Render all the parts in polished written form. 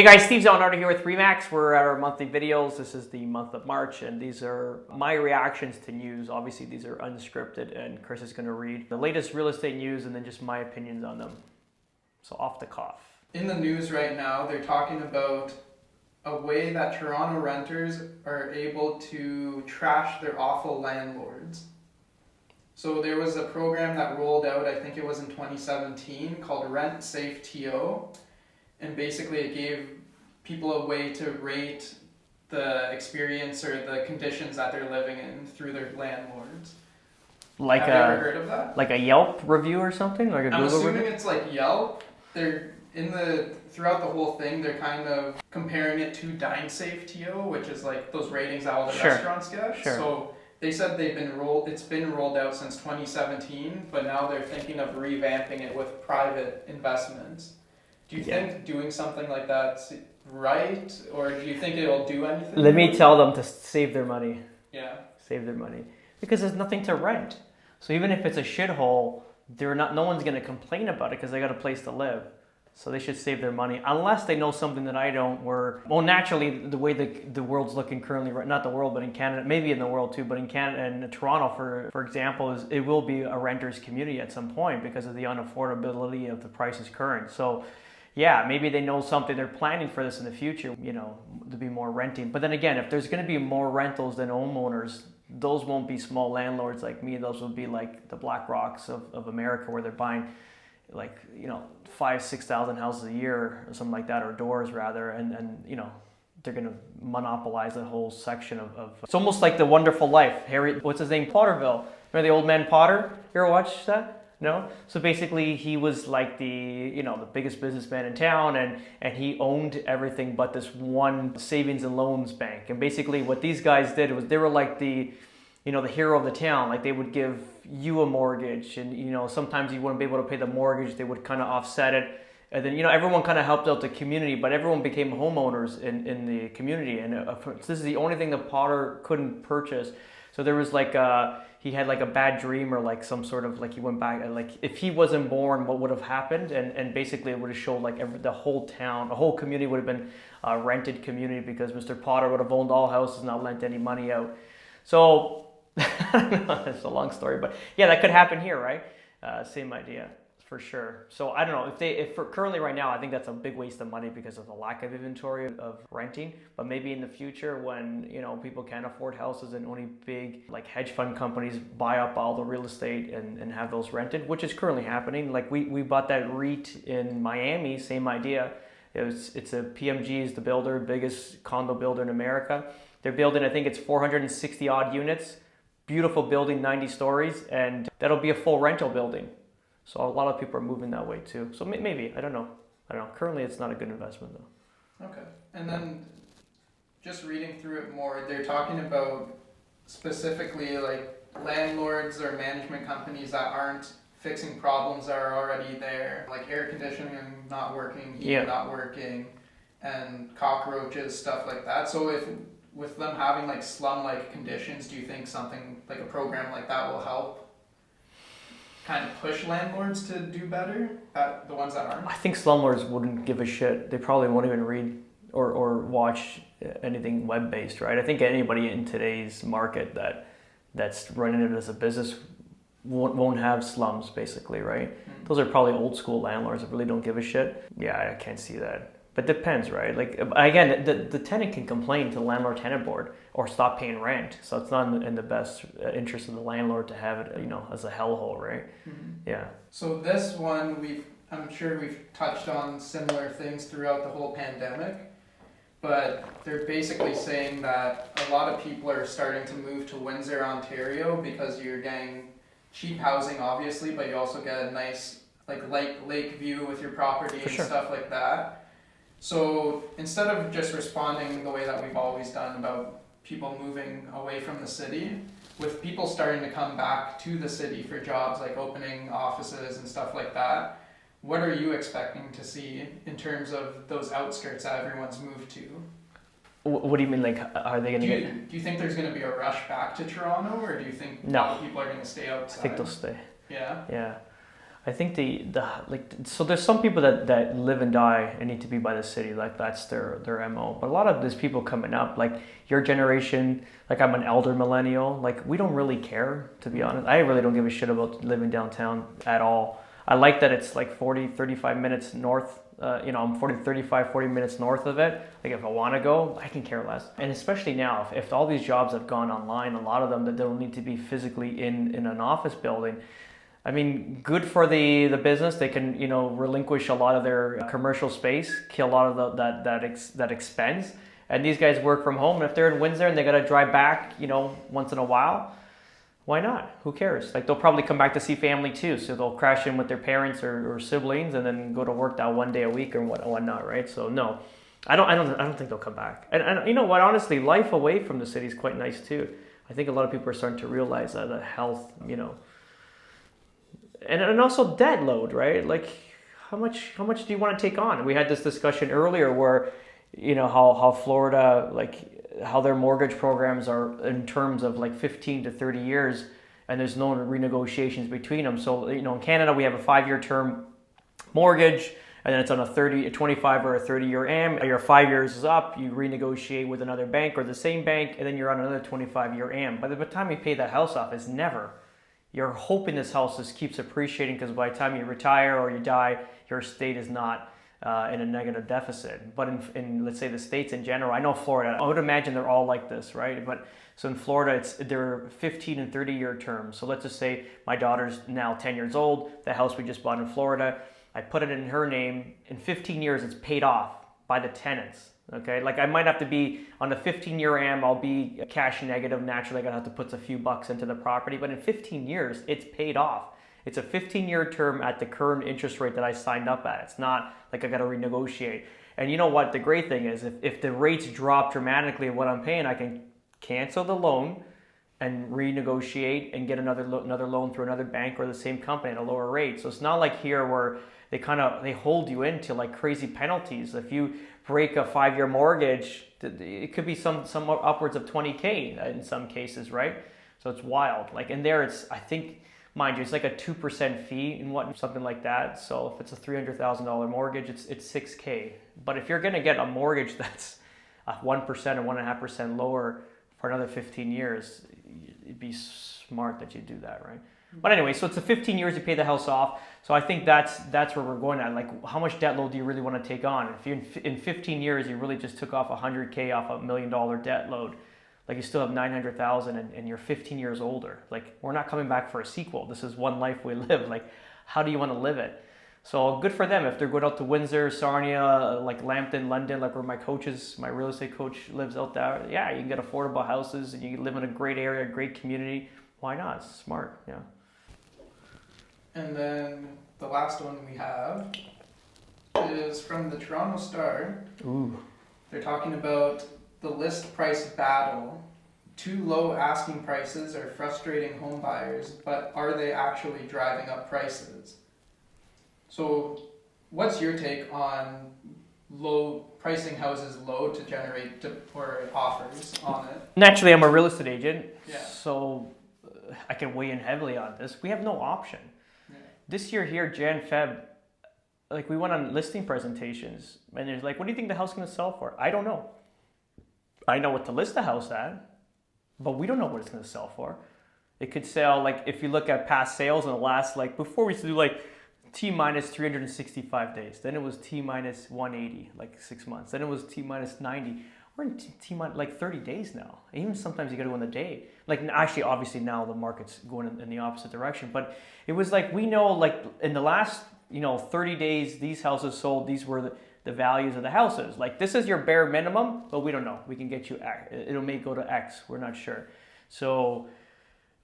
Hey guys, Steve Zonardo here with Remax. We're at our monthly videos. This is the month of March, and these are my reactions to news. Obviously, these are unscripted, and Chris is going to read the latest real estate news and then just my opinions on them. So off the cuff. In the news right now, they're talking about a way that Toronto renters are able to trash their awful landlords. So there was a program that rolled out, I think it was in 2017, called Rent Safe TO. And basically it gave people a way to rate the experience or the conditions that they're living in through their landlords. Like Have you ever heard of that? Like a Yelp review or something? Like a I'm Google assuming review? it's like Yelp. They're throughout the whole thing, they're kind of comparing it to Dine Safe TO, which is like those ratings that all the restaurants get. Sure. So they said it's been rolled out since 2017, but now they're thinking of revamping it with private investments. Do you think doing something like that's right, or do you think it'll do anything? Let me tell them to save their money. Yeah. Save their money. Because there's nothing to rent. So even if it's a shithole, no one's going to complain about it because they got a place to live. So they should save their money, unless they know something that I don't, naturally, the way the world's looking currently, not the world, but in Canada, maybe in the world too, but in Canada and Toronto, for example, it will be a renter's community at some point because of the unaffordability of the prices current. So yeah, maybe they know something, they're planning for this in the future, to be more renting. But then again, if there's going to be more rentals than homeowners, those won't be small landlords like me. Those will be like the Black Rocks of America, where they're buying 5,000-6,000 houses a year or something like that, or doors rather, and they're going to monopolize the whole section of it's almost like The Wonderful Life. Harry, what's his name? Potterville. Remember the old man Potter? You ever watched that? No? So basically he was like the biggest businessman in town, and he owned everything but this one savings and loans bank. And basically what these guys did was they were like the hero of the town. Like they would give you a mortgage, and sometimes you wouldn't be able to pay the mortgage, they would kind of offset it. And then everyone kind of helped out the community, but everyone became homeowners in the community. And this is the only thing that Potter couldn't purchase. So there was he had like a bad dream, or like some sort of he went back, like if he wasn't born, what would have happened? And basically it would have showed the whole town, the whole community would have been a rented community because Mr. Potter would have owned all houses, not lent any money out. So it's a long story, but yeah, that could happen here, right? Same idea. For sure. So I don't know if for currently right now, I think that's a big waste of money because of the lack of inventory of renting. But maybe in the future, when people can't afford houses and only big hedge fund companies buy up all the real estate and have those rented, which is currently happening. Like we bought that REIT in Miami, same idea. It's a PMG is the builder, biggest condo builder in America. They're building, I think it's 460 odd units, beautiful building, 90 stories, and that'll be a full rental building. So a lot of people are moving that way too. So maybe, I don't know. Currently, it's not a good investment though. Okay. And then just reading through it more, they're talking about specifically landlords or management companies that aren't fixing problems that are already there, like air conditioning not working, heat not working, and cockroaches, stuff like that. So with them having slum-like conditions, do you think something like a program like that will help kind of push landlords to do better, the ones that aren't? I think slumlords wouldn't give a shit. They probably won't even read or watch anything web-based, right? I think anybody in today's market that's running it as a business won't have slums, basically, right? Mm-hmm. Those are probably old school landlords that really don't give a shit. Yeah, I can't see that. But it depends, right? Again, the tenant can complain to the landlord-tenant board or stop paying rent. So it's not in the best interest of the landlord to have it, as a hellhole, right? Mm-hmm. Yeah. So this one, I'm sure we've touched on similar things throughout the whole pandemic, but they're basically saying that a lot of people are starting to move to Windsor, Ontario, because you're getting cheap housing, obviously, but you also get a nice lake view with your property and stuff like that. So instead of just responding the way that we've always done about people moving away from the city, with people starting to come back to the city for jobs, like opening offices and stuff like that, what are you expecting to see in terms of those outskirts that everyone's moved to? What do you mean? Are they going to get... Do you think there's going to be a rush back to Toronto, or do you think a lot of people are going to stay outside? I think they'll stay. Yeah? Yeah. I think so there's some people that live and die and need to be by the city, like that's their MO. But a lot of these people coming up, like your generation, like I'm an elder millennial, like we don't really care, to be honest. I really don't give a shit about living downtown at all. I like that it's like 40, 35 minutes north. I'm 40 minutes north of it. Like if I want to go, I can care less. And especially now, if all these jobs have gone online, a lot of them that don't need to be physically in an office building. I mean, good for the business. They can, relinquish a lot of their commercial space, kill a lot of that expense. And these guys work from home. And if they're in Windsor and they got to drive back, once in a while, why not? Who cares? Like they'll probably come back to see family too. So they'll crash in with their parents or siblings and then go to work that one day a week or whatnot, right? So no, I don't think they'll come back. And you know what? Honestly, life away from the city is quite nice too. I think a lot of people are starting to realize that health, and also debt load, right? Like how much do you want to take on? We had this discussion earlier where, how Florida, like how their mortgage programs are in terms of like 15 to 30 years and there's no renegotiations between them. So, in Canada, we have a 5-year term mortgage and then it's on a 25 or a 30-year AM. Your 5 years is up, you renegotiate with another bank or the same bank, and then you're on another 25-year AM. By the time you pay that house off, it's never. You're hoping this house just keeps appreciating because by the time you retire or you die, your estate is not in a negative deficit. But in let's say the States in general, I know Florida, I would imagine they're all like this, right? But so in Florida, they're 15 and 30-year terms. So let's just say my daughter's now 10 years old, the house we just bought in Florida, I put it in her name, in 15 years it's paid off by the tenants. Okay, like I might have to be on the 15-year AM, I'll be cash negative. Naturally, I'm gonna have to put a few bucks into the property, but in 15 years, it's paid off. It's a 15-year term at the current interest rate that I signed up at. It's not like I gotta renegotiate. And you know what? The great thing is if the rates drop dramatically of what I'm paying, I can cancel the loan and renegotiate and get another loan through another bank or the same company at a lower rate. So it's not like here where they hold you into like crazy penalties. If you break a 5-year mortgage, it could be some upwards of 20K in some cases, right? So it's wild. Like in there, it's, I think, mind you, it's like a 2% fee and something like that. So if it's a $300,000 mortgage, it's $6K. But if you're gonna get a mortgage that's 1% or 1.5% lower for another 15 years, it'd be smart that you do that, right? But anyway, so it's a 15 years you pay the house off. So I think that's where we're going at. Like, how much debt load do you really want to take on? If you in 15 years you really just took off $100K off a $1 million debt load, like you still have 900,000 and you're 15 years older. Like, we're not coming back for a sequel. This is one life we live. Like, how do you want to live it? So good for them if they're going out to Windsor, Sarnia, like Lambton, London, like where my real estate coach lives out there. Yeah, you can get affordable houses and you can live in a great area, great community. Why not? It's smart. Yeah. And then the last one we have is from the Toronto Star. Ooh. They're talking about the list price battle. Too low asking prices are frustrating home buyers, but are they actually driving up prices? So what's your take on pricing houses low to generate or offers on it? Naturally, I'm a real estate agent, Yeah. so I can weigh in heavily on this. We have no option. This year here, Jan, Feb, like we went on listing presentations and there's like, what do you think the house is going to sell for? I don't know. I know what to list the house at, but we don't know what it's going to sell for. It could sell, like if you look at past sales in the last, like before we used to do like T minus 365 days. Then it was T minus 180, like 6 months. Then it was T minus 90. We're in T minus like 30 days now. Even sometimes you got to go in a day. Like actually, obviously now the market's going in the opposite direction. But it was like, we know like in the last, 30 days, these houses sold, these were the values of the houses. Like this is your bare minimum, but we don't know. We can get you X. It may go to X. We're not sure. So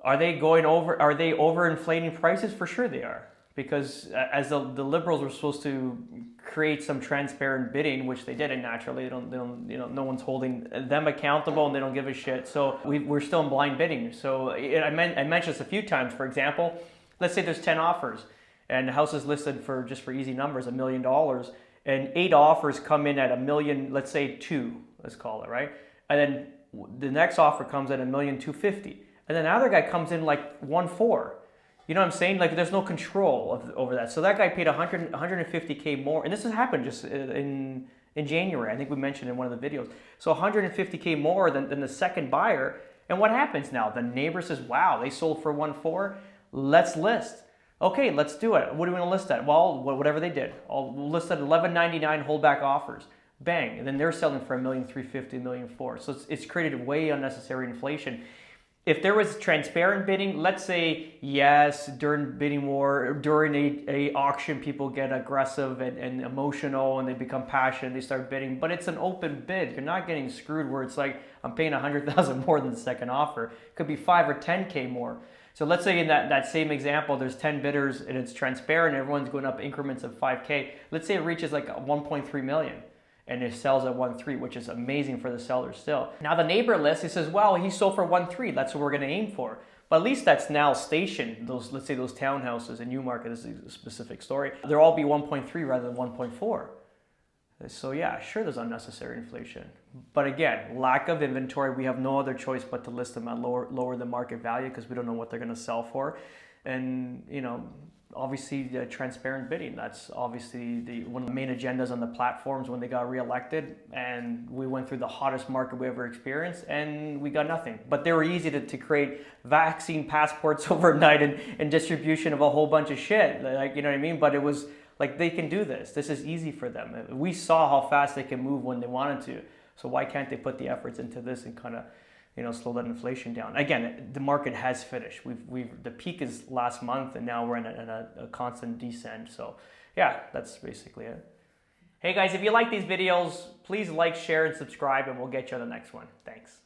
are they overinflating prices? For sure they are. Because as the Liberals were supposed to create some transparent bidding, which they didn't naturally. They don't, no one's holding them accountable and they don't give a shit. So we're still in blind bidding. So I mentioned this a few times. For example, let's say there's 10 offers and the house is listed for, just for easy numbers, $1 million, and 8 offers come in at $1 million, let's say 2, let's call it, right? And then the next offer comes at $1,250,000, and then the other guy comes in like 1.4. You know what I'm saying? Like there's no control over that. So that guy paid 150K more, and this has happened just in January. I think we mentioned in one of the videos. So 150K more than the second buyer. And what happens now? The neighbor says, wow, they sold for 1.4. Let's list. Okay, let's do it. What do we want to list at? Well, whatever they did. We'll list at $11.99 holdback offers. Bang. And then they're selling for $1,350,000, $1,400,000. So it's created way unnecessary inflation. If there was transparent bidding, let's say, yes, during bidding war, during a auction, people get aggressive and emotional and they become passionate, they start bidding, but it's an open bid. You're not getting screwed where it's like, I'm paying $100,000 more than the second offer. It could be 5 or 10K more. So let's say in that same example, there's 10 bidders and it's transparent, everyone's going up increments of 5K. Let's say it reaches like 1.3 million. And it sells at 1.3, which is amazing for the seller still. Now the neighbor list, he says, well, he sold for 1.3. That's what we're going to aim for. But at least that's now stationed. Those, let's say those townhouses in Newmarket, this is a specific story. They'll all be 1.3 rather than 1.4. So yeah, sure, there's unnecessary inflation. But again, lack of inventory. We have no other choice but to list them at lower than market value because we don't know what they're going to sell for. And you know, obviously the transparent bidding, that's obviously one of the main agendas on the platforms when they got reelected, and we went through the hottest market we ever experienced and we got nothing. But they were easy to create vaccine passports overnight and distribution of a whole bunch of shit, like, you know what I mean? But it was like, they can do this is easy for them. We saw how fast they can move when they wanted to, so why can't they put the efforts into this and kind of, you know, slow that inflation down? Again, the market has finished. The peak is last month, and now we're in a constant descent. So yeah, that's basically it. Hey guys, if you like these videos, please like, share, and subscribe, and we'll get you on the next one. Thanks.